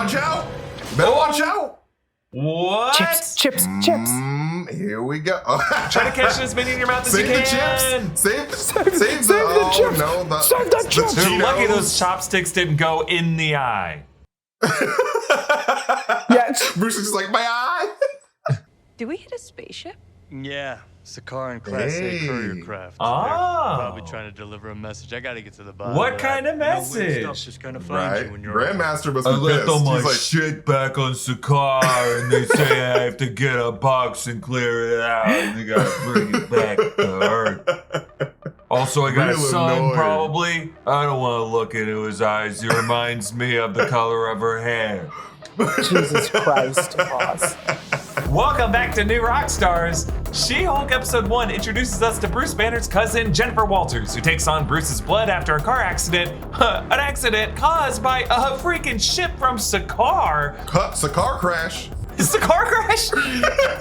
watch out. Better watch out. What? Chips. Here we go. Try to catch as many in your mouth as you can. Save the chips. Save the chips. Save the chips. You're lucky those chopsticks didn't go in the eye. Yeah. Bruce is just like, my eye. Did we hit a spaceship? Yeah, Sakaar and Class A courier craft. Oh. They're probably trying to deliver a message. I got to get to the bottom. What of kind that. of message? Stuff's just gonna find you when you're Grandmaster must I be left pissed. all my He's like, shit back on Sakaar, and they say I have to get a box and clear it out, and they gotta bring it back to Hurd. Also, I got a Real son, annoying. probably. I don't want to look into his eyes. He reminds me of the color of her hair. Jesus Christ, Voss. Welcome back to New Rockstars. She-Hulk Episode 1 introduces us to Bruce Banner's cousin, Jennifer Walters, who takes on Bruce's blood after a car accident. An accident caused by a freaking ship from Sakaar. Sakaar crash. Sakaar crash?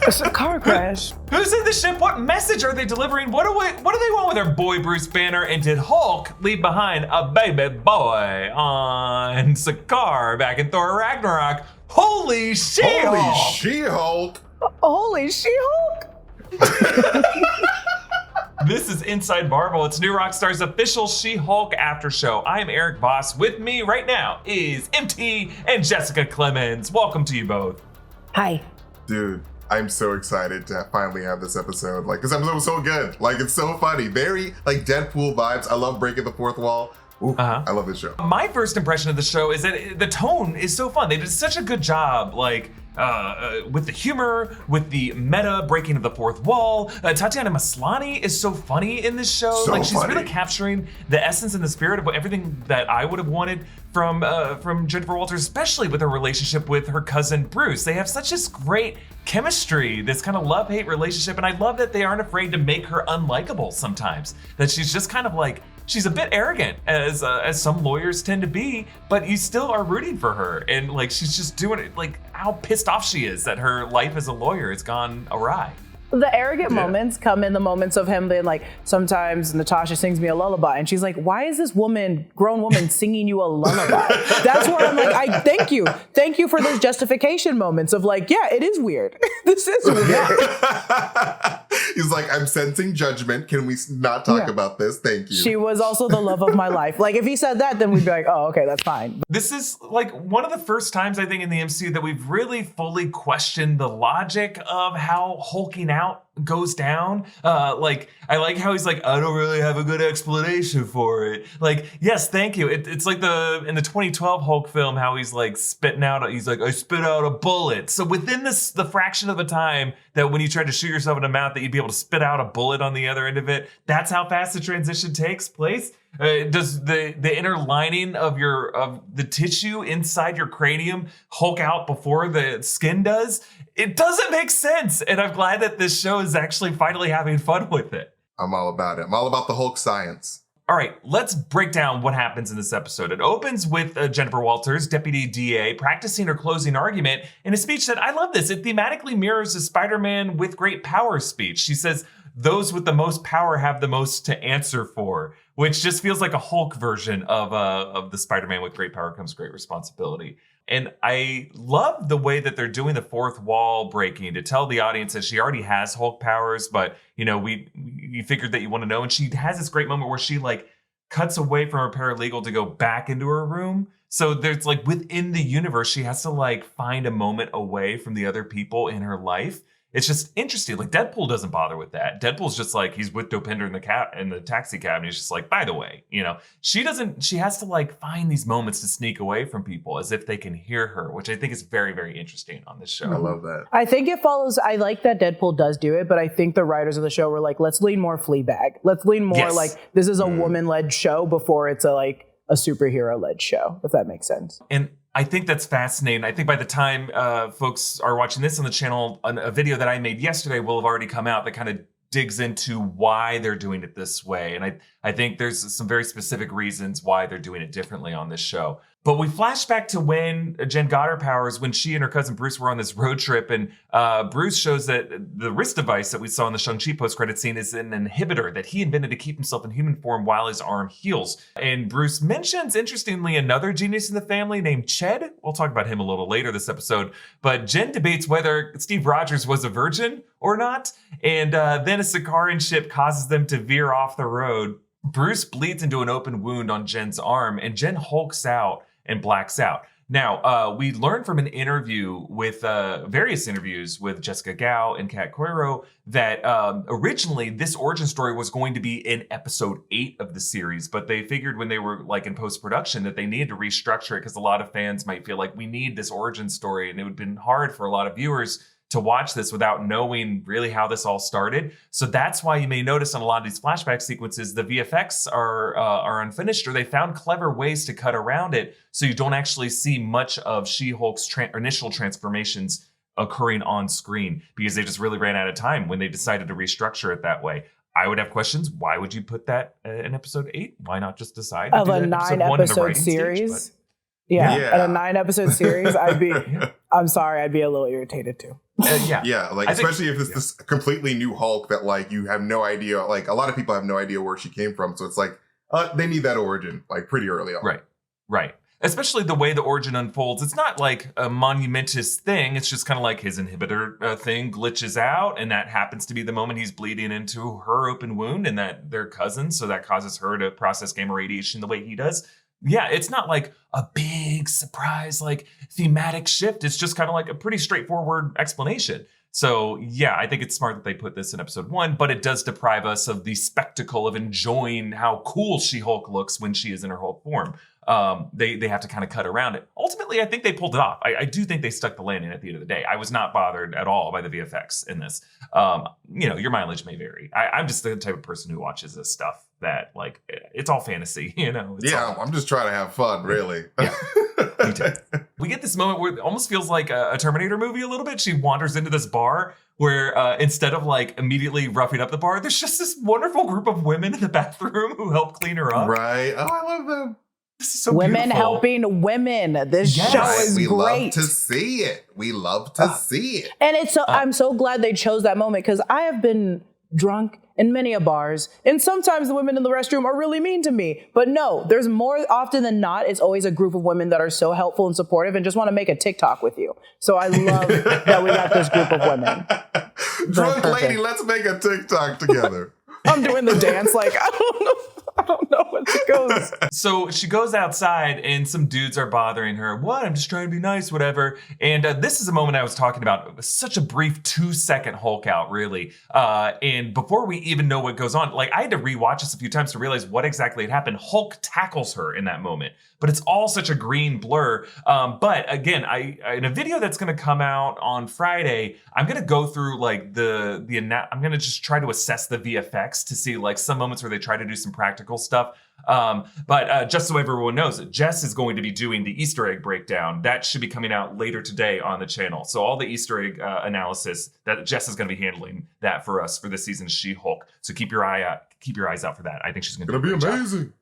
It's a car crash. Who's in the ship? What message are they delivering? What do they want with their boy Bruce Banner? And did Hulk leave behind a baby boy on Sakaar back in Thor Ragnarok? Holy She-Hulk! Holy She-Hulk. Holy She-Hulk. This is Inside Marvel. It's New Rockstar's official She-Hulk after show. I am Erik Voss. With me right now is MT and Jessica Clemons. Welcome to you both. Hi. Dude, I'm so excited to finally have this episode. Like, this episode was so good. Like, it's so funny. Very, like, Deadpool vibes. I love breaking the fourth wall. Ooh, I love this show. My first impression of the show is that the tone is so fun. They did such a good job, like, with the humor, with the meta breaking of the fourth wall. Tatiana Maslany is so funny in this show. So like, she's funny. really capturing the essence and the spirit of everything that I would have wanted from Jennifer Walters, especially with her relationship with her cousin Bruce. They have such this great chemistry, this kind of love-hate relationship, and I love that they aren't afraid to make her unlikable sometimes. That she's just kind of like, she's a bit arrogant, as some lawyers tend to be, but you still are rooting for her, and like she's just doing it, like how pissed off she is that her life as a lawyer has gone awry. The arrogant moments come in the moments of him being like, sometimes Natasha sings me a lullaby, and she's like, why is this grown woman singing you a lullaby? That's where I'm like, I thank you for those justification moments of like, yeah, it is weird. This is weird. He's like, I'm sensing judgment. Can we not talk about this? Thank you. She was also the love of my life. Like, if he said that, then we'd be like, oh, okay, that's fine. This is like one of the first times I think in the MCU that we've really fully questioned the logic of how hulking out goes down. Like, I like how he's like, I don't really have a good explanation for it. Like, yes, thank you. It's like in the 2012 Hulk film, how he's like spitting out, he's like, I spit out a bullet. So within the fraction of a time that when you try to shoot yourself in the mouth that you'd be able to spit out a bullet on the other end of it, that's how fast the transition takes place. Does the inner lining of the tissue inside your cranium hulk out before the skin does? It doesn't make sense, and I'm glad that this show is actually finally having fun with it. I'm all about it. I'm all about the Hulk science. All right, let's break down what happens in this episode. It opens with Jennifer Walters, Deputy DA, practicing her closing argument in a speech that, I love this, it thematically mirrors a Spider-Man with great power speech. She says, those with the most power have the most to answer for, which just feels like a Hulk version of the Spider-Man with great power comes great responsibility. And I love the way that they're doing the fourth wall breaking to tell the audience that she already has Hulk powers, but you know, you figured that you want to know. And she has this great moment where she like cuts away from her paralegal to go back into her room. So there's like within the universe, she has to like find a moment away from the other people in her life. It's just interesting. Like Deadpool doesn't bother with that. Deadpool's just like, he's with Dopinder in the taxi cab, and he's just like, by the way, you know, she has to like find these moments to sneak away from people as if they can hear her, which I think is very, very interesting on this show. I love that. I think it follows, I like that Deadpool does do it, but I think the writers of the show were like, let's lean more Fleabag. Let's lean more like, this is a woman-led show before it's a superhero-led show, if that makes sense. And I think that's fascinating. I think by the time folks are watching this on the channel, a video that I made yesterday will have already come out that kind of digs into why they're doing it this way. And I think there's some very specific reasons why they're doing it differently on this show. But we flash back to when Jen got her powers, when she and her cousin Bruce were on this road trip, and Bruce shows that the wrist device that we saw in the Shang-Chi post-credit scene is an inhibitor that he invented to keep himself in human form while his arm heals. And Bruce mentions, interestingly, another genius in the family named Ched. We'll talk about him a little later this episode. But Jen debates whether Steve Rogers was a virgin or not, and then a Sakaarian ship causes them to veer off the road. Bruce bleeds into an open wound on Jen's arm, and Jen hulks out and blacks out. Now, we learned from an interview with various interviews with Jessica Gao and Kat Coiro that originally this origin story was going to be in episode 8 of the series, but they figured when they were like in post-production that they needed to restructure it because a lot of fans might feel like we need this origin story, and it would have been hard for a lot of viewers to watch this without knowing really how this all started. So that's why you may notice on a lot of these flashback sequences, the VFX are unfinished, or they found clever ways to cut around it so you don't actually see much of She-Hulk's initial transformations occurring on screen because they just really ran out of time when they decided to restructure it that way. I would have questions. Why would you put that in episode 8? Why not just decide of to do a that 9-episode series? Stage, yeah, a 9-episode series, I'd be. I'm sorry, I'd be a little irritated too. Yeah, like especially if it's this completely new Hulk that like you have no idea. Like a lot of people have no idea where she came from, so it's like they need that origin like pretty early on. Right. Especially the way the origin unfolds. It's not like a monumentous thing. It's just kind of like his inhibitor thing glitches out, and that happens to be the moment he's bleeding into her open wound, and that they're cousins, so that causes her to process gamma radiation the way he does. Yeah, it's not like a big surprise, like thematic shift. It's just kind of like a pretty straightforward explanation. So yeah, I think it's smart that they put this in episode 1, but it does deprive us of the spectacle of enjoying how cool She-Hulk looks when she is in her Hulk form. They have to kind of cut around it. Ultimately, I think they pulled it off. I do think they stuck the landing at the end of the day. I was not bothered at all by the VFX in this. Your mileage may vary. I'm just the type of person who watches this stuff that like it's all fantasy, I'm just trying to have fun, really. Yeah. Me too. We get this moment where it almost feels like a Terminator movie a little bit. She wanders into this bar where instead of like immediately roughing up the bar, there's just this wonderful group of women in the bathroom who help clean her up. Right. Oh, I love them. This is so women beautiful. helping women. This show is we great. Love to see it. We love to see it. And it's so I'm so glad they chose that moment because I have been drunk in many a bars, and sometimes the women in the restroom are really mean to me. But no, there's more often than not, it's always a group of women that are so helpful and supportive and just want to make a TikTok with you. So I love that we got this group of women. Drunk lady, let's make a TikTok together. I'm doing the dance like I don't know what it goes. So she goes outside and some dudes are bothering her. What? I'm just trying to be nice, whatever. And this is a moment I was talking about. It was such a brief 2-second Hulk out, really. And before we even know what goes on, like I had to rewatch this a few times to realize what exactly had happened. Hulk tackles her in that moment, but it's all such a green blur. But again, I in a video that's going to come out on Friday, I'm going to go through like I'm going to just try to assess the VFX to see like some moments where they try to do some practical stuff. But just so everyone knows, Jess is going to be doing the Easter egg breakdown. That should be coming out later today on the channel. So all the Easter egg analysis, that Jess is going to be handling that for us for this season's She-Hulk. So keep your eyes out for that. I think she's going to be amazing.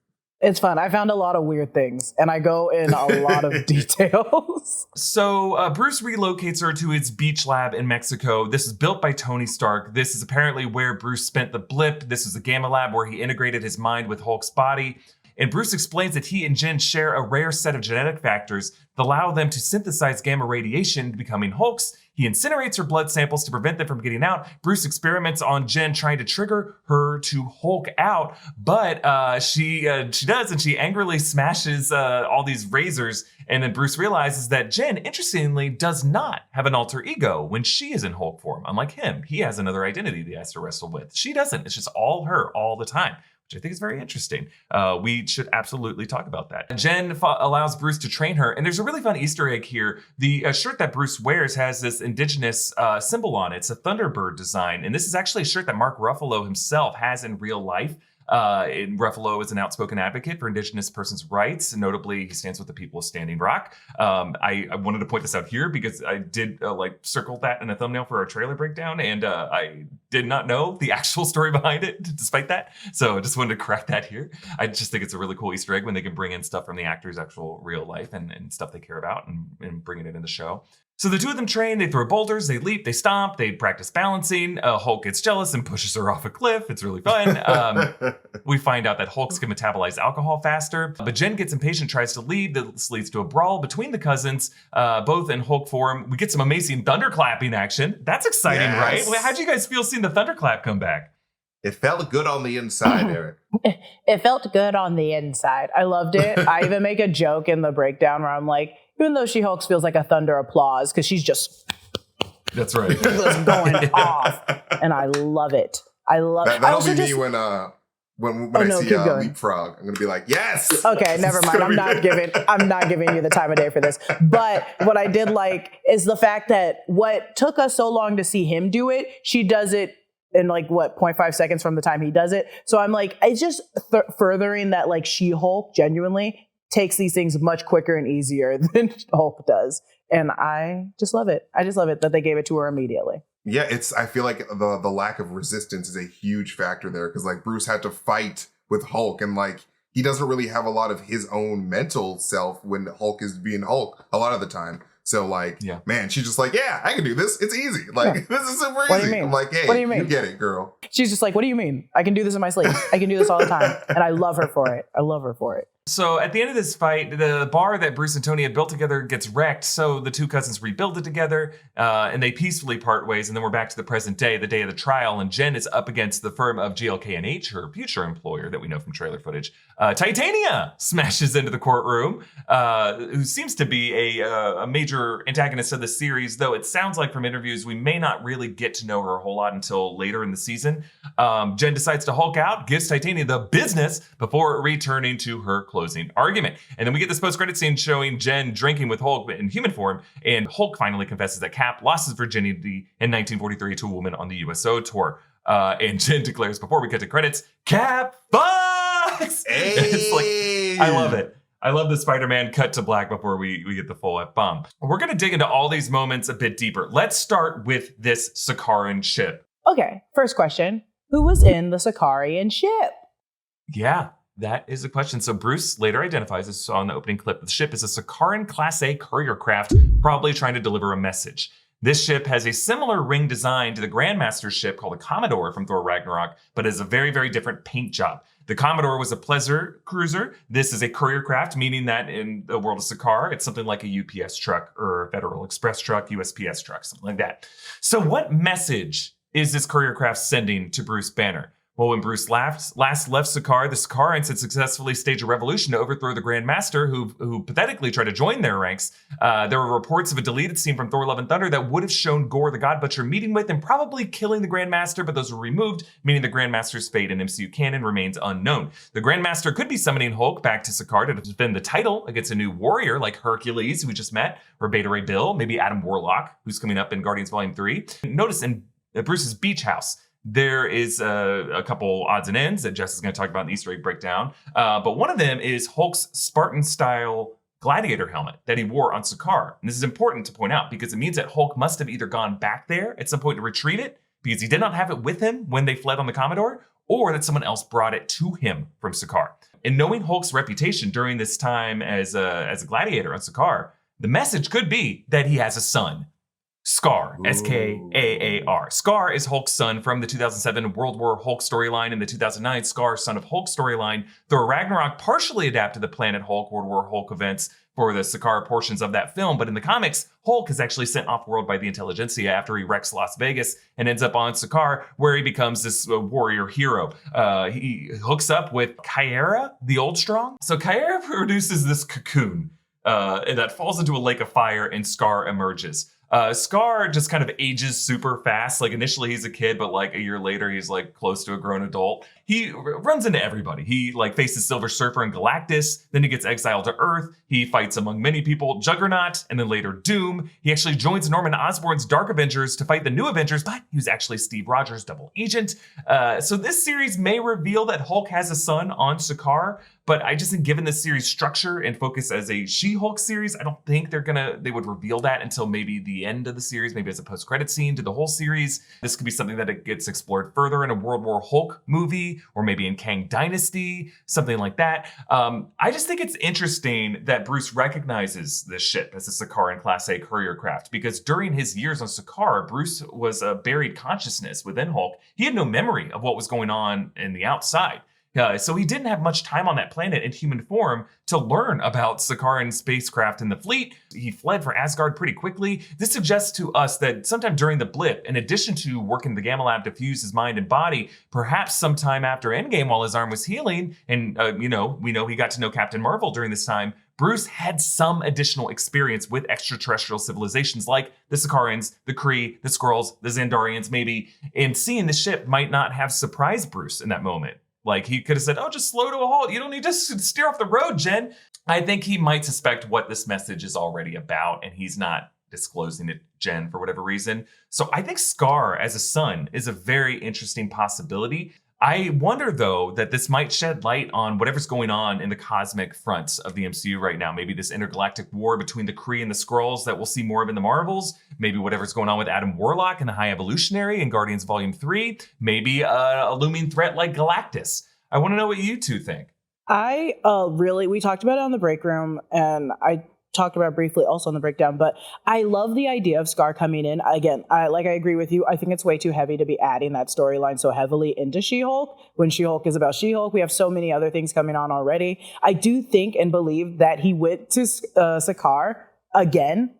It's fun. I found a lot of weird things, and I go in a lot of details. So Bruce relocates her to his beach lab in Mexico. This is built by Tony Stark. This is apparently where Bruce spent the blip. This is a gamma lab where he integrated his mind with Hulk's body. And Bruce explains that he and Jen share a rare set of genetic factors that allow them to synthesize gamma radiation, becoming Hulks. He incinerates her blood samples to prevent them from getting out. Bruce experiments on Jen, trying to trigger her to Hulk out, but she does, and she angrily smashes all these razors. And then Bruce realizes that Jen, interestingly, does not have an alter ego when she is in Hulk form. Unlike him, he has another identity that he has to wrestle with. She doesn't. It's just all her all the time, which I think is very interesting. We should absolutely talk about that. Jen allows Bruce to train her, and there's a really fun Easter egg here. The shirt that Bruce wears has this indigenous symbol on it. It's a Thunderbird design, and this is actually a shirt that Mark Ruffalo himself has in real life. And Ruffalo is an outspoken advocate for Indigenous persons' rights. And notably, he stands with the people of Standing Rock. I wanted to point this out here because I did circle that in a thumbnail for our trailer breakdown, and I did not know the actual story behind it, despite that. So I just wanted to correct that here. I just think it's a really cool Easter egg when they can bring in stuff from the actor's actual real life and stuff they care about and bringing it in the show. So the two of them train, they throw boulders, they leap, they stomp, they practice balancing. Hulk gets jealous and pushes her off a cliff. It's really fun. We find out that Hulks can metabolize alcohol faster, but Jen gets impatient, tries to leave. This leads to a brawl between the cousins, both in Hulk form. We get some amazing thunderclapping action. That's exciting, Yes. right? How'd you guys feel seeing the thunderclap come back? It felt good on the inside, Eric. It felt good on the inside. I loved it. I even make a joke in the breakdown where I'm like, even though She-Hulk feels like a thunder applause because she's just That's right. just going off, and I love it. That'll be me when I see going. Leapfrog. I'm gonna be like, yes. Okay, never mind. I'm not giving you the time of day for this. But what I did like is the fact that what took us so long to see him do it, she does it in 0.5 seconds from the time he does it. So I'm like, it's just furthering that She-Hulk genuinely takes these things much quicker and easier than Hulk does. And I just love it. I just love it that they gave it to her immediately. Yeah, I feel like the lack of resistance is a huge factor there because Bruce had to fight with Hulk and he doesn't really have a lot of his own mental self when Hulk is being Hulk a lot of the time. So man, she's just yeah, I can do this. It's easy. This is super easy. What do you mean? I'm like, hey, what do you mean? You get it, girl. She's just like, what do you mean? I can do this in my sleep. I can do this all the time. And I love her for it. I love her for it. So at the end of this fight, the bar that Bruce and Tony had built together gets wrecked. So the two cousins rebuild it together and they peacefully part ways. And then we're back to the present day, the day of the trial. And Jen is up against the firm of GLK&H, her future employer that we know from trailer footage. Titania smashes into the courtroom, who seems to be a major antagonist of the series, though it sounds like from interviews we may not really get to know her a whole lot until later in the season. Jen decides to Hulk out, gives Titania the business before returning to her closing argument. And then we get this post-credit scene showing Jen drinking with Hulk in human form, and Hulk finally confesses that Cap lost his virginity in 1943 to a woman on the USO tour. And Jen declares before we get to credits, Cap fucks! Hey! It's I love it. I love the Spider-Man cut to black before we get the full F-bomb. We're going to dig into all these moments a bit deeper. Let's start with this Sakaran ship. Okay, first question. Who was in the Sakarian ship? Yeah, that is a question. So Bruce later identifies, as saw in the opening clip, the ship is a Sakaran Class A courier craft, probably trying to deliver a message. This ship has a similar ring design to the Grandmaster's ship called the Commodore from Thor Ragnarok, but is a very, very different paint job. The Commodore was a pleasure cruiser. This is a courier craft, meaning that in the world of Sakaar, it's something like a UPS truck or a Federal Express truck, USPS truck, something like that. So what message is this courier craft sending to Bruce Banner? Well, when Bruce last left Sakaar, the Sakarans had successfully staged a revolution to overthrow the Grand Master, who pathetically tried to join their ranks. There were reports of a deleted scene from Thor: Love and Thunder that would have shown Gore the God Butcher meeting with and probably killing the Grand Master, but those were removed, meaning the Grand Master's fate in MCU canon remains unknown. The Grand Master could be summoning Hulk back to Sakaar to defend the title against a new warrior like Hercules, who we just met, or Beta Ray Bill, maybe Adam Warlock, who's coming up in Guardians Volume 3. Notice in Bruce's beach house, there is a couple odds and ends that Jess is going to talk about in the Easter egg breakdown. But one of them is Hulk's Spartan-style gladiator helmet that he wore on Sakaar. And this is important to point out because it means that Hulk must have either gone back there at some point to retrieve it because he did not have it with him when they fled on the Commodore, or that someone else brought it to him from Sakaar. And knowing Hulk's reputation during this time as a gladiator on Sakaar, the message could be that he has a son. Skaar, Skaar. Skaar is Hulk's son from the 2007 World War Hulk storyline and the 2009 Skaar, Son of Hulk storyline. Thor Ragnarok partially adapted the Planet Hulk, World War Hulk events for the Sakaar portions of that film, but in the comics, Hulk is actually sent off-world by the intelligentsia after he wrecks Las Vegas and ends up on Sakaar, where he becomes this warrior hero. He hooks up with Kyera, the Old Strong. So Kyera produces this cocoon that falls into a lake of fire and Skaar emerges. Sakaar just kind of ages super fast. Like initially he's a kid, but like a year later he's like close to a grown adult. He runs into everybody. He like faces Silver Surfer and Galactus. Then he gets exiled to Earth. He fights among many people, Juggernaut, and then later Doom. He actually joins Norman Osborn's Dark Avengers to fight the New Avengers, but he was actually Steve Rogers' double agent. So this series may reveal that Hulk has a son on Sakaar, but I just think given this series structure and focus as a She-Hulk series, I don't think they would reveal that until maybe the end of the series, maybe as a post-credit scene to the whole series. This could be something that it gets explored further in a World War Hulk movie, or maybe in Kang Dynasty, something like that. I just think it's interesting that Bruce recognizes this ship as a Sakaran Class A courier craft, because during his years on Sakaar, Bruce was a buried consciousness within Hulk. He had no memory of what was going on in the outside. So he didn't have much time on that planet in human form to learn about Sakaran spacecraft and the fleet. He fled for Asgard pretty quickly. This suggests to us that sometime during the blip, in addition to working the Gamma Lab to fuse his mind and body, perhaps sometime after Endgame while his arm was healing, and we know he got to know Captain Marvel during this time, Bruce had some additional experience with extraterrestrial civilizations like the Sakarans, the Kree, the Skrulls, the Xandarians maybe, and seeing the ship might not have surprised Bruce in that moment. Like he could have said, oh, just slow to a halt. You don't need to steer off the road, Jen. I think he might suspect what this message is already about, and he's not disclosing it, Jen, for whatever reason. So I think Sakaar as a son is a very interesting possibility. I wonder, though, that this might shed light on whatever's going on in the cosmic fronts of the MCU right now. Maybe this intergalactic war between the Kree and the Skrulls that we'll see more of in the Marvels. Maybe whatever's going on with Adam Warlock and the High Evolutionary in Guardians Volume 3. Maybe a looming threat like Galactus. I want to know what you two think. We talked about it on the break room, and I talked about it briefly also on the breakdown, but I love the idea of Sakaar coming in. Again, I agree with you. I think it's way too heavy to be adding that storyline so heavily into She-Hulk when She-Hulk is about She-Hulk. We have so many other things coming on already. I do think and believe that he went to Sakaar again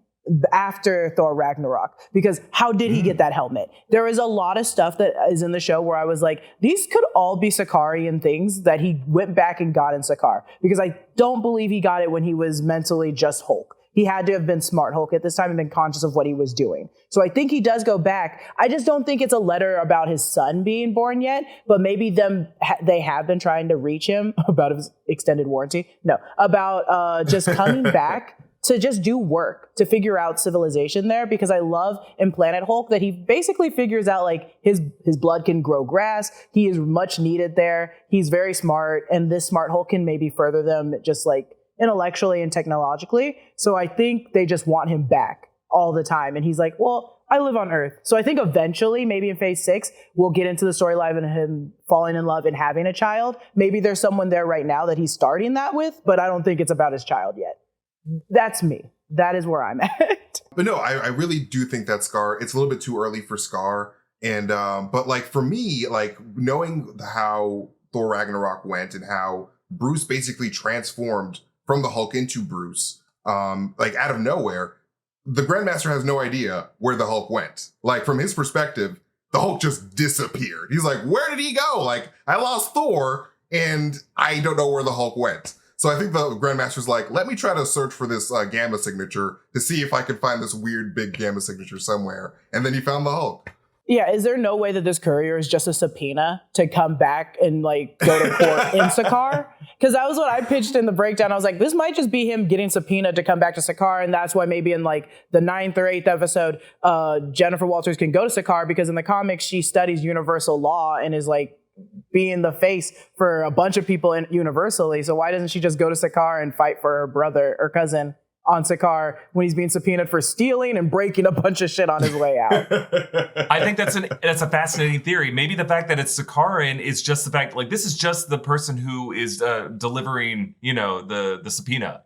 after Thor Ragnarok, because how did he get that helmet? There is a lot of stuff that is in the show where I was like, these could all be Sakarian things that he went back and got in Sakaar, because I don't believe he got it when he was mentally just Hulk. He had to have been smart Hulk at this time and been conscious of what he was doing. So I think he does go back. I just don't think it's a letter about his son being born yet, but maybe they have been trying to reach him about his extended warranty. No, about just coming back to just do work, to figure out civilization there, because I love in Planet Hulk that he basically figures out like his blood can grow grass. He is much needed there. He's very smart, and this smart Hulk can maybe further them just like intellectually and technologically. So I think they just want him back all the time. And he's like, well, I live on Earth. So I think eventually, maybe in Phase 6, we'll get into the storyline of him falling in love and having a child. Maybe there's someone there right now that he's starting that with, but I don't think it's about his child yet. That's me. That is where I'm at. But no, I really do think that Sakaar, it's a little bit too early for Sakaar. And, but like for me, like knowing how Thor Ragnarok went and how Bruce basically transformed from the Hulk into Bruce, like out of nowhere, the Grandmaster has no idea where the Hulk went. Like from his perspective, the Hulk just disappeared. He's like, where did he go? Like I lost Thor and I don't know where the Hulk went. So I think the Grandmaster's like, let me try to search for this gamma signature to see if I can find this weird big gamma signature somewhere. And then he found the Hulk. Yeah, is there no way that this courier is just a subpoena to come back and like go to court in Sakaar? Because that was what I pitched in the breakdown. I was like, this might just be him getting subpoenaed to come back to Sakaar, and that's why maybe in like the 9th or 8th episode, Jennifer Walters can go to Sakaar, because in the comics she studies universal law and is like being the face for a bunch of people universally. So why doesn't she just go to Sakaar and fight for her brother or cousin on Sakaar when he's being subpoenaed for stealing and breaking a bunch of shit on his way out? I think that's a fascinating theory. Maybe the fact that it's Sakaran is just the fact, like, this is just the person who is delivering, the subpoena,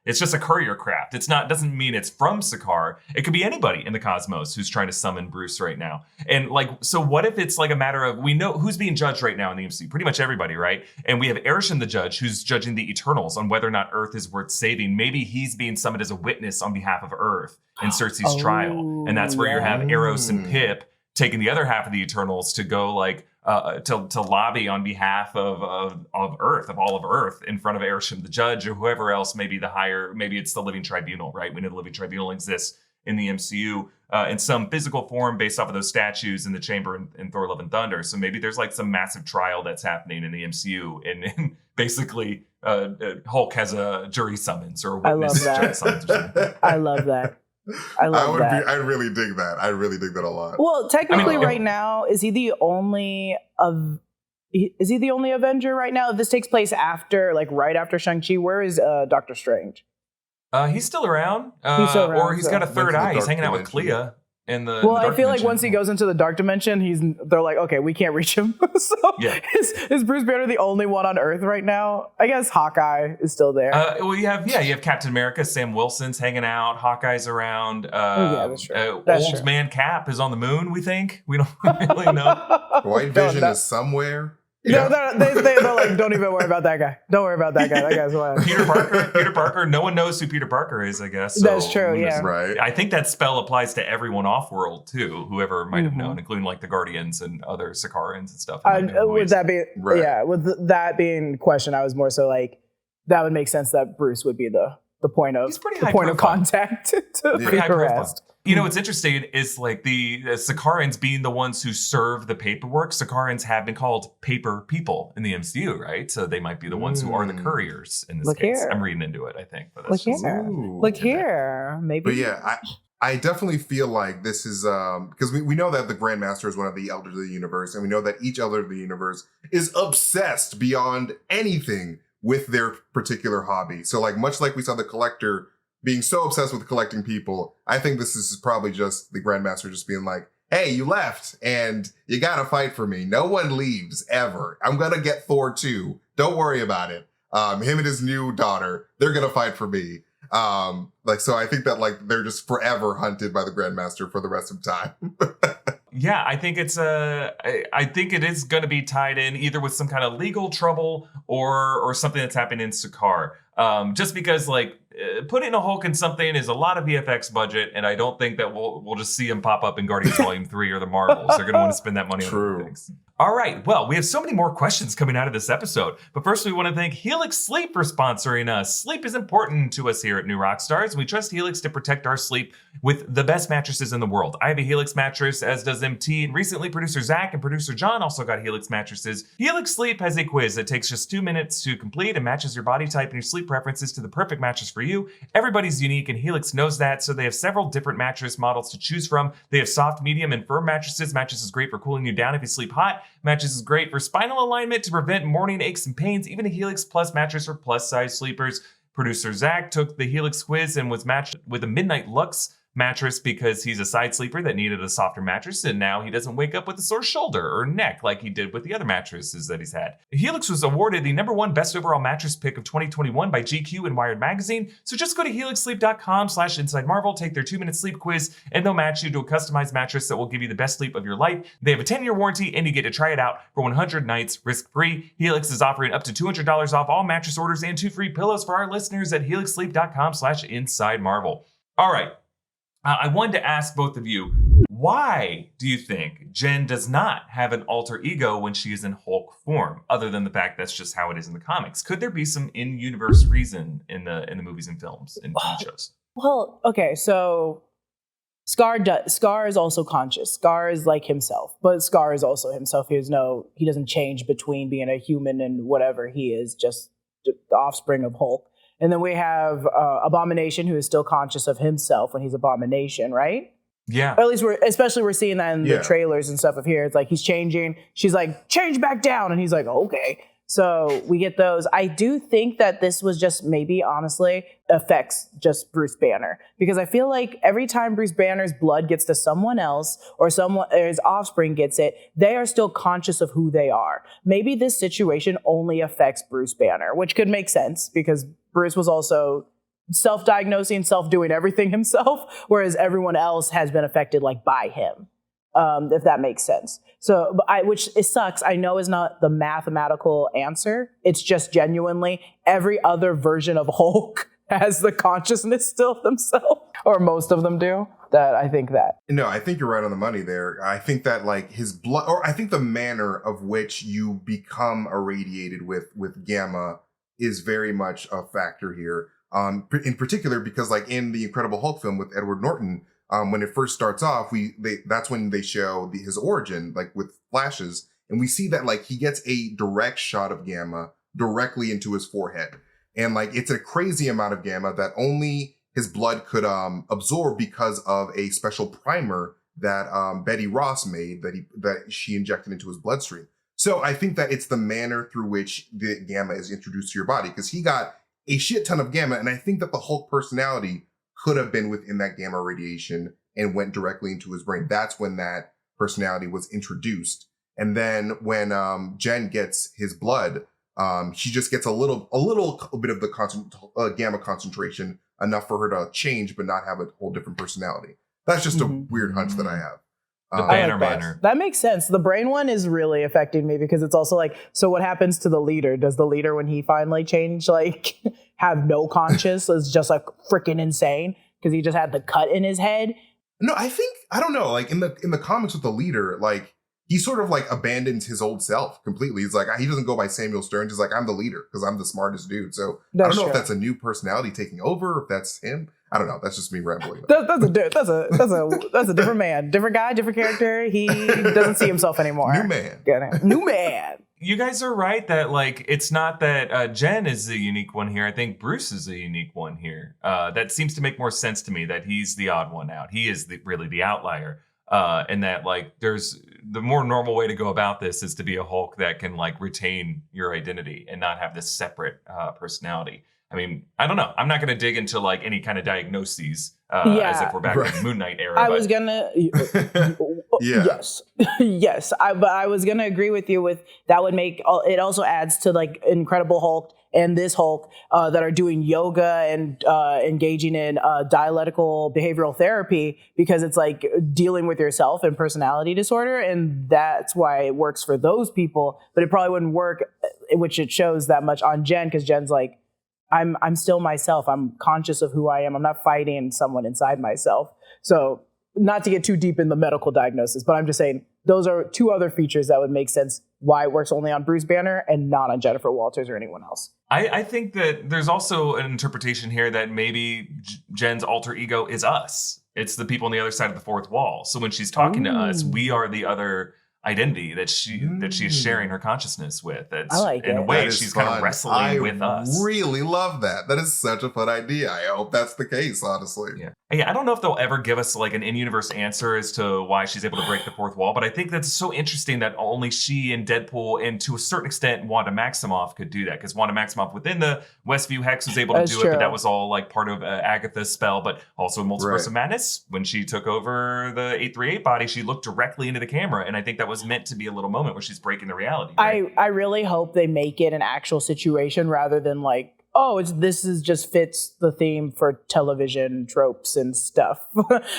It's just a courier craft. Doesn't mean it's from Sakaar. It could be anybody in the cosmos who's trying to summon Bruce right now. And so what if it's like a matter of, we know who's being judged right now in the MCU? Pretty much everybody, right? And we have Arishem the judge who's judging the Eternals on whether or not Earth is worth saving. Maybe he's being summoned as a witness on behalf of Earth in Cersei's trial. And that's where you have Eros and Pip taking the other half of the Eternals to go like, to lobby on behalf of Earth, of all of Earth, in front of Arishem the judge or whoever else, maybe it's the Living Tribunal, right? We know the Living Tribunal exists in the MCU in some physical form based off of those statues in the chamber in Thor: Love and Thunder. So maybe there's like some massive trial that's happening in the MCU, and basically Hulk has a jury summons or a witness jury summons or something. I love that. I really dig that. I really dig that a lot. Well, technically, right now, is he the only Avenger right now? If this takes place after, like, right after Shang-Chi, where is Doctor Strange? He's still around. Or he's got a third eye. He's hanging out with Clea in the. Well, in the I feel like dimension. once he goes into the dark dimension, they're like, okay, we can't reach him. So is Bruce Banner the only one on Earth right now? I guess Hawkeye is still there. Well, you have Captain America, Sam Wilson's hanging out, Hawkeye's around. That's true. Old man Cap is on the moon. We think we don't really know. White Vision is somewhere. Yeah. No, they're like, don't even worry about that guy. Don't worry about that guy. That guy's wild. Peter Parker. No one knows who Peter Parker is, I guess. So that's true, yeah. Right. I think that spell applies to everyone off-world, too, whoever might have known, including like the Guardians and other Sakarans and stuff. With that being the question, I was more so like, that would make sense that Bruce would be the point of contact to be harassed. You know, what's interesting is like the Sakarans being the ones who serve the paperwork. Sakarans have been called paper people in the MCU, right? So they might be the ones who are the couriers in this case. I'm reading into it, I think. But that's Look here. Maybe. But yeah, I definitely feel like this is because we know that the Grandmaster is one of the elders of the universe, and we know that each elder of the universe is obsessed beyond anything with their particular hobby. So like much like we saw the Collector being so obsessed with collecting people, I think this is probably just the Grandmaster just being like, hey, you left and you gotta fight for me. No one leaves ever. I'm gonna get Thor too. Don't worry about it. Him and his new daughter, they're gonna fight for me. So I think that like they're just forever hunted by the Grandmaster for the rest of time. Yeah, I think I think it is going to be tied in either with some kind of legal trouble or something that's happening in Sakaar. Just because like putting a Hulk in something is a lot of VFX budget, and I don't think that we'll just see him pop up in Guardians Volume 3 or the Marvels. They're going to want to spend that money on other things. All right, well, we have so many more questions coming out of this episode, but first we want to thank Helix Sleep for sponsoring us. Sleep is important to us here at New Rockstars, and we trust Helix to protect our sleep with the best mattresses in the world. I have a Helix mattress, as does MT, and recently producer Zach and producer John also got Helix mattresses. Helix Sleep has a quiz that takes just 2 minutes to complete and matches your body type and your sleep preferences to the perfect mattress for you. Everybody's unique, and Helix knows that, so they have several different mattress models to choose from. They have soft, medium, and firm mattresses. Mattress is great for cooling you down if you sleep hot. Mattress is great for spinal alignment to prevent morning aches and pains. Even a Helix Plus mattress for plus-size sleepers. Producer Zach took the Helix quiz and was matched with a Midnight Lux mattress because he's a side sleeper that needed a softer mattress, and now he doesn't wake up with a sore shoulder or neck like he did with the other mattresses that he's had. Helix was awarded the #1 best overall mattress pick of 2021 by GQ and Wired Magazine, so just go to helixsleep.com/InsideMarvel, take their 2-minute sleep quiz, and they'll match you to a customized mattress that will give you the best sleep of your life. They have a 10-year warranty, and you get to try it out for 100 nights risk-free. Helix is offering up to $200 off all mattress orders and 2 free pillows for our listeners at helixsleep.com/InsideMarvel. All right. I wanted to ask both of you, why do you think Jen does not have an alter ego when she is in Hulk form, other than the fact that's just how it is in the comics? Could there be some in-universe reason in the movies and films and TV shows? Well, okay, so Scar is also conscious. Scar is like himself, but Scar is also himself. He doesn't change between being a human and whatever he is, just the offspring of Hulk. And then we have Abomination, who is still conscious of himself when he's Abomination, right? Yeah. Or at least we're seeing that in the trailers and stuff of here. It's like he's changing. She's like, change back down. And he's like, okay. So we get those. I do think that this was just maybe, honestly, affects just Bruce Banner. Because I feel like every time Bruce Banner's blood gets to someone else or his offspring gets it, they are still conscious of who they are. Maybe this situation only affects Bruce Banner, which could make sense because Bruce was also self-diagnosing, self-doing everything himself, whereas everyone else has been affected like by him, if that makes sense. So, which it sucks. I know is not the mathematical answer. It's just genuinely every other version of Hulk has the consciousness still themselves, or most of them do. I think you're right on the money there. I think that like his blood, or I think the manner of which you become irradiated with gamma is very much a factor here. In particular, because like in the Incredible Hulk film with Edward Norton, when it first starts off, that's when they show his origin, like with flashes, and we see that like he gets a direct shot of gamma directly into his forehead, and like it's a crazy amount of gamma that only his blood could absorb because of a special primer that Betty Ross made that she injected into his bloodstream. So I think that it's the manner through which the gamma is introduced to your body, because he got a shit ton of gamma, and I think that the Hulk personality could have been within that gamma radiation and went directly into his brain. That's when that personality was introduced. And then when Jen gets his blood, she just gets a little bit of the gamma concentration, enough for her to change but not have a whole different personality. That's just a weird hunch that I have. The banner manner. That makes sense. The brain one is really affecting me because it's also like, so what happens to the leader? Does the leader, when he finally changed, like have no conscience? Is just like freaking insane because he just had the cut in his head? No, I don't know. Like in the comics with the leader, like he sort of like abandons his old self completely. He's like, he doesn't go by Samuel Stern. He's like, I'm the leader because I'm the smartest dude. So I don't know if that's a new personality taking over, if that's him. I don't know. That's just me rambling. That's a different man, different guy, different character. He doesn't see himself anymore. New man. You guys are right that like it's not that Jen is the unique one here. I think Bruce is the unique one here. That seems to make more sense to me that he's the odd one out. He is really the outlier. And that like there's the more normal way to go about this is to be a Hulk that can like retain your identity and not have this separate personality. I mean, I don't know. I'm not going to dig into like any kind of diagnoses as if we're back in the Moon Knight era. I was gonna, yes. But I was gonna agree with you with that would make it also adds to like Incredible Hulk and this Hulk that are doing yoga and engaging in dialectical behavioral therapy because it's like dealing with yourself and personality disorder, and that's why it works for those people. But it probably wouldn't work, which it shows that much on Jen because Jen's like, I'm still myself. I'm conscious of who I am. I'm not fighting someone inside myself. So not to get too deep in the medical diagnosis, but I'm just saying those are two other features that would make sense why it works only on Bruce Banner and not on Jennifer Walters or anyone else. I think that there's also an interpretation here that maybe Jen's alter ego is us. It's the people on the other side of the fourth wall. So when she's talking to us, we are the other identity that she is sharing her consciousness with. That's, I like in it. a way, That is she's fun. kind of wrestling with us. I really love that. That is such a fun idea. I hope that's the case, honestly. Yeah, I don't know if they'll ever give us like an in-universe answer as to why she's able to break the fourth wall, but I think that's so interesting that only she and Deadpool and to a certain extent Wanda Maximoff could do that, because Wanda Maximoff within the Westview Hex was able to do it, but that was all like part of Agatha's spell. But also in Multiverse of Madness, when she took over the 838 body, she looked directly into the camera, and I think that was meant to be a little moment where she's breaking the reality. Right? I really hope they make it an actual situation rather than like, oh, this is just fits the theme for television tropes and stuff.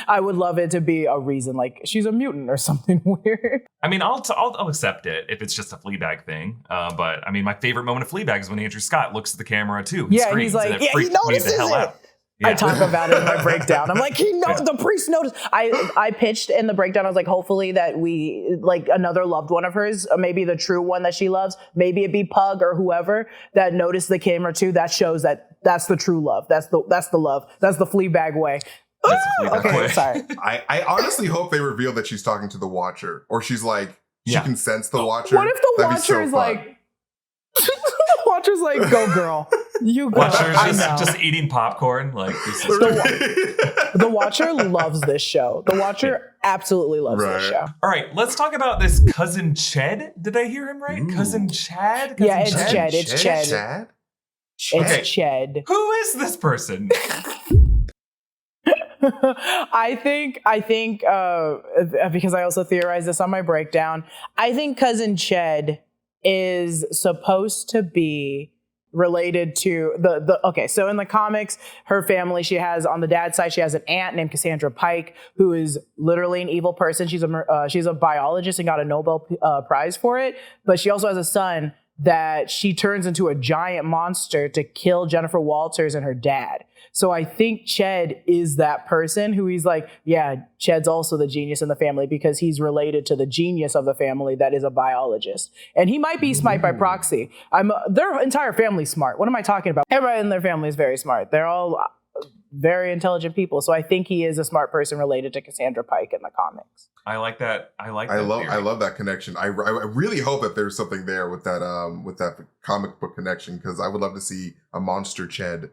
I would love it to be a reason, like she's a mutant or something weird. I mean, I'll accept it if it's just a Fleabag thing. But I mean, my favorite moment of Fleabag is when Andrew Scott looks at the camera too. And screams, he's like, and he notices it. Out. Yeah. I talk about it in my breakdown. I'm like, the priest noticed. I pitched in the breakdown. I was like, hopefully that we like another loved one of hers, maybe the true one that she loves, maybe it be Pug or whoever that noticed the camera too. That shows that's the true love. That's the love. That's the Fleabag way. Okay, sorry. I honestly hope they reveal that she's talking to the Watcher, or she's like she can sense the Watcher. What if the Watcher is like? The Watcher's like, go girl. You go. Watcher's just eating popcorn. Like this is the Watcher loves this show. The Watcher absolutely loves this show. All right, let's talk about this cousin Ched. Did I hear him right? Ooh. Cousin Chad? It's Ched. It's Ched. Chad? It's Ched. Who is this person? I think because I also theorized this on my breakdown, I think cousin Ched is supposed to be related to okay, so in the comics, her family, she has on the dad's side, she has an aunt named Cassandra Pike, who is literally an evil person. She's a biologist and got a Nobel Prize for it, but she also has a son that she turns into a giant monster to kill Jennifer Walters and her dad. So I think Ched is that person who he's like, yeah, Ched's also the genius in the family because he's related to the genius of the family that is a biologist. And he might be smart by proxy. Their entire family's smart. What am I talking about? Everybody in their family is very smart. They're all very intelligent people. So I think he is a smart person related to Cassandra Pike in the comics. I like that. I love that connection. I really hope that there's something there with that comic book connection, because I would love to see a monster Ched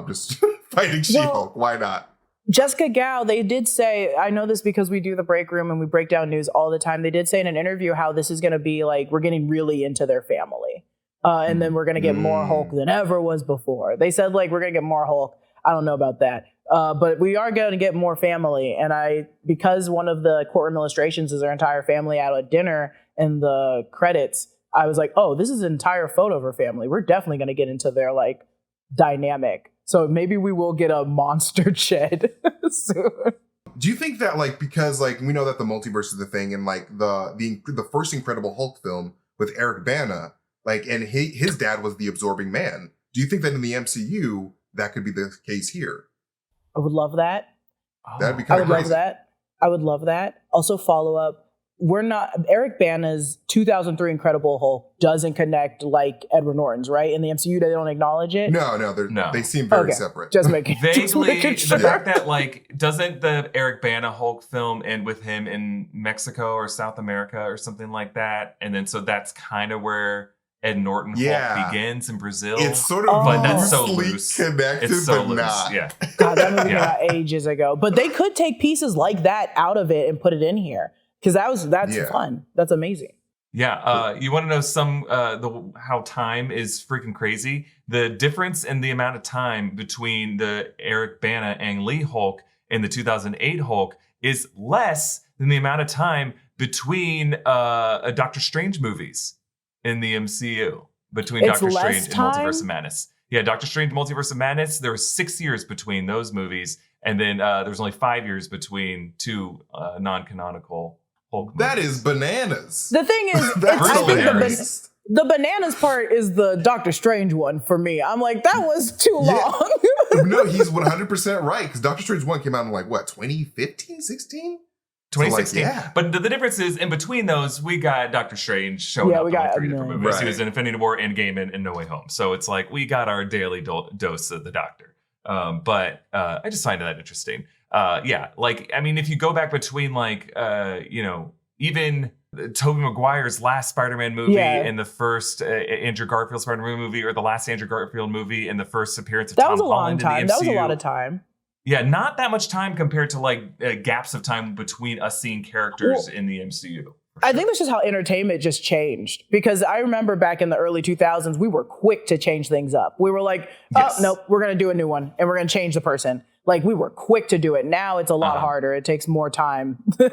just fighting She-Hulk. Why not? Jessica Gao, they did say, I know this because we do the break room and we break down news all the time. They did say in an interview how this is going to be like, we're getting really into their family. And then we're going to get more Hulk than ever was before. They said like, we're going to get more Hulk. I don't know about that. But we are going to get more family. And because one of the courtroom illustrations is their entire family out at dinner in the credits, I was like, oh, this is an entire photo of her family. We're definitely going to get into their like dynamic. So maybe we will get a monster Ched soon. Do you think that like, because like we know that the multiverse is the thing, and like the first Incredible Hulk film with Eric Bana, like, and his dad was the Absorbing Man. Do you think that in the MCU that could be the case here? I would love that. That'd be kind of crazy. I would love that. Also, follow up. Eric Bana's 2003 Incredible Hulk doesn't connect like Edward Norton's, right? In the MCU, they don't acknowledge it. No, they seem very separate. Just making Vaguely, sure. the fact that like, doesn't the Eric Bana Hulk film end with him in Mexico or South America or something like that? And then so that's kind of where Ed Norton Hulk begins in Brazil. It's sort of, but that's so loose. Connected, it's so but loose. not. Yeah. God, that movie came out ages ago. But they could take pieces like that out of it and put it in here. Because that's fun. That's amazing. Yeah. You want to know how time is freaking crazy? The difference in the amount of time between the Eric Bana Ang Lee Hulk and the 2008 Hulk is less than the amount of time between Doctor Strange movies in the MCU. Between Doctor Strange and Multiverse of Madness. Yeah, Doctor Strange Multiverse of Madness, there was 6 years between those movies. And then there was only 5 years between two non-canonical Hulk movies. That is bananas. The thing is, the bananas part is the Doctor Strange one for me. I'm like, that was too long. No, he's 100% right, because Doctor Strange 1 came out in like, what, 2015, 16? 2016. So like, But the difference is, in between those, we got Doctor Strange showing up in like 3 different movies. Right. He was in Infinity War, Endgame, and No Way Home. So it's like, we got our daily dose of the Doctor. But I just find that interesting. Like, I mean, if you go back between like, even Tobey Maguire's last Spider-Man movie and the first Andrew Garfield Spider-Man movie, or the last Andrew Garfield movie and the first appearance of Tom Holland in the MCU. That was a lot of time. Yeah, not that much time compared to like gaps of time between us seeing characters in the MCU. I think that's just how entertainment just changed, because I remember back in the early 2000s, we were quick to change things up. We were like, nope, we're going to do a new one and we're going to change the person. Like, we were quick to do it. Now it's a lot harder. It takes more time than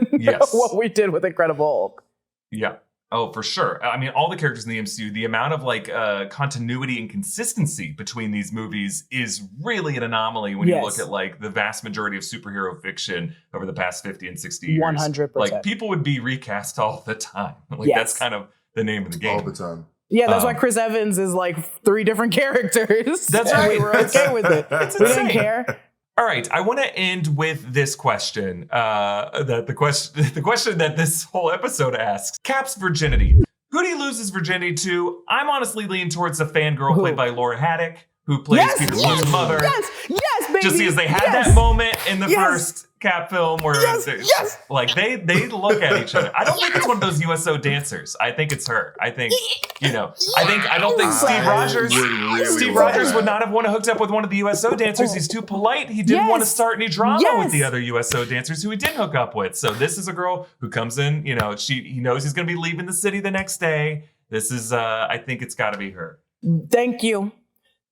what we did with Incredible Hulk. Yeah. Oh, for sure. I mean, all the characters in the MCU, the amount of like continuity and consistency between these movies is really an anomaly when you look at like the vast majority of superhero fiction over the past 50 and 60 years. 100%. Like, people would be recast all the time. Like, that's kind of the name of the game. All the time. Yeah, that's why Chris Evans is like 3 different characters. That's right. We were okay with it. We didn't care. All right, I want to end with this question. The question that this whole episode asks: Cap's virginity. Who do he lose his virginity to? I'm honestly leaning towards the fangirl played by Laura Haddock, who plays Peter Quill's mother. Yes, baby. Just because they had that moment in the first Cap film where like they look at each other. I don't think it's one of those USO dancers. I think it's her. I think, I don't think Steve Rogers would not have wanted to hooked up with one of the USO dancers. He's too polite. He didn't want to start any drama with the other USO dancers who he didn't hook up with. So this is a girl who comes in, he knows he's going to be leaving the city the next day. This is, I think it's got to be her. Thank you.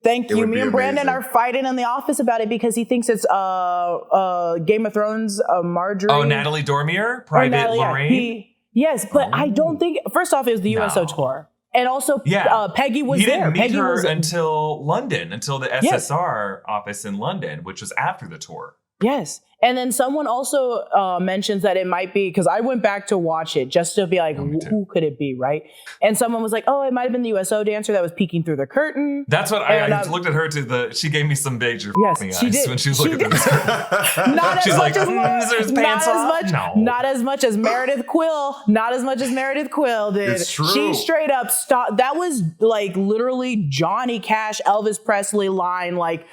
Me and Brandon are fighting in the office about it because he thinks it's Game of Thrones Marjorie. Oh, Natalie Dormier, Private Lorraine. But I don't think. First off, it was the USO tour, and also Peggy was there. He didn't meet her until London, until the SSR office in London, which was after the tour. Yes. And then someone also mentions that it might be, because I went back to watch it just to be like, who could it be, right? And someone was like, oh, it might have been the USO dancer that was peeking through the curtain. That's what I looked at her she gave me some major eyes when she was looking at this. Not She's like, as much as Meredith Quill. Not as much as Meredith Quill did. It's true. She straight up stopped. That was like literally Johnny Cash, Elvis Presley line, like,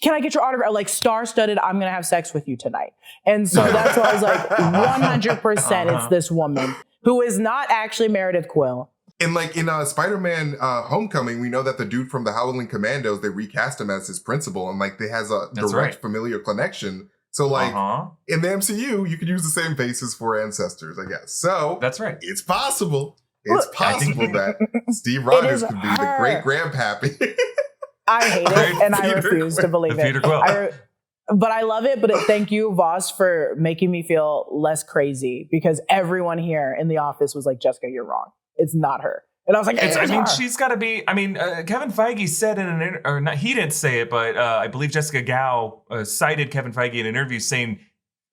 can I get your autograph? Like star-studded, I'm going to have sex with you tonight. And so that's why I was like, 100% it's this woman who is not actually Meredith Quill. And like in Spider-Man Homecoming, we know that the dude from the Howling Commandos, they recast him as his principal, and like they has a direct familiar connection. So like in the MCU, you could use the same faces for ancestors, I guess. So that's right. It's possible. It's possible that Steve Rogers could be the great grandpappy. I hate it, and I refuse to believe it. Peter Quill. But I love it. But thank you, Voss, for making me feel less crazy, because everyone here in the office was like, Jessica, you're wrong. It's not her. And I was like, she's got to be. I mean, Kevin Feige said in an or not, he didn't say it, but I believe Jessica Gao cited Kevin Feige in an interview saying,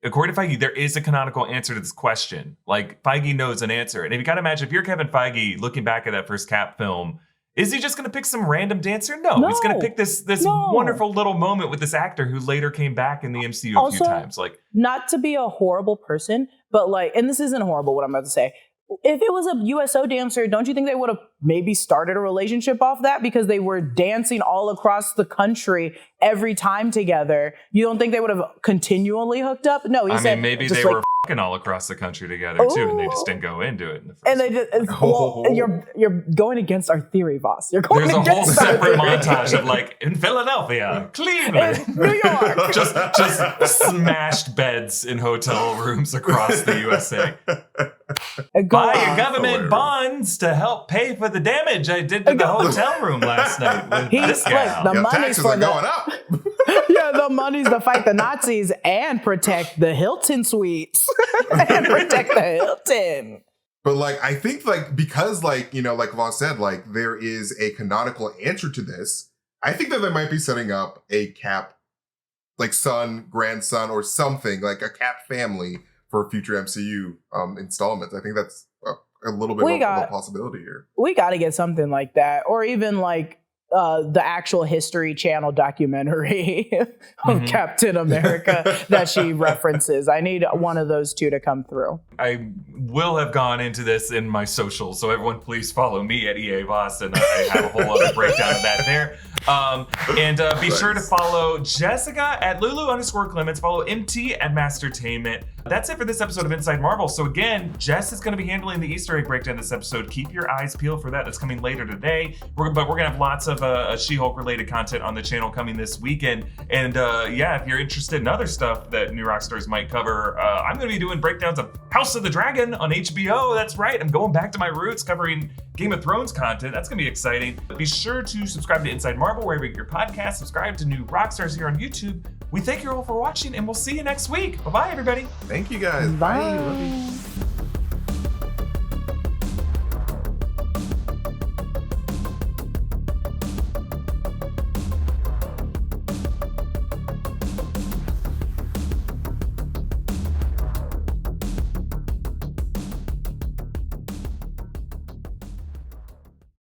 according to Feige, there is a canonical answer to this question. Like, Feige knows an answer. And if you got to imagine, if you're Kevin Feige looking back at that first Cap film, is he just going to pick some random dancer? No. He's going to pick this wonderful little moment with this actor who later came back in the MCU a few times. Like, not to be a horrible person, but like, and this isn't horrible what I'm about to say. If it was a USO dancer, don't you think they would have maybe started a relationship off that, because they were dancing all across the country every time together? You don't think they would have continually hooked up? No, he said maybe they were fucking all across the country together too, and they just didn't go into it. In the first and they just, well, you're going against our theory, Voss. You're going There's a whole against separate montage of like in Philadelphia, Cleveland, New York, just smashed beds in hotel rooms across the USA. Buy your government bonds to help pay for the damage I did to the hotel room last night with this guy. The money's taxes are going up. Yeah, the money's to fight the Nazis and protect the Hilton suites and protect the Hilton. But like, I think like, because like, you know, like Voss said, like there is a canonical answer to this. I think that they might be setting up a Cap, like son, grandson, or something, like a Cap family for future MCU installments. I think that's a little bit of a possibility here. We got to get something like that, or even like the actual History Channel documentary of Captain America that she references. I need one of those two to come through. I will have gone into this in my socials, so everyone please follow me at EA Voss, and I have a whole other breakdown of that there. And be sure to follow Jessica at Lulu_Clemons. Follow MT at MasterTainment. That's it for this episode of Inside Marvel. So again, Jess is going to be handling the Easter egg breakdown this episode. Keep your eyes peeled for that. That's coming later today. But we're going to have lots of She-Hulk related content on the channel coming this weekend. And yeah, if you're interested in other stuff that New Rockstars might cover, I'm going to be doing breakdowns of House of the Dragon on HBO. That's right. I'm going back to my roots, covering Game of Thrones content. That's going to be exciting. Be sure to subscribe to Inside Marvel wherever you get your podcast. Subscribe to New Rockstars here on YouTube. We thank you all for watching, and we'll see you next week. Bye-bye, everybody. Thank you, guys. Bye. Bye. Love you.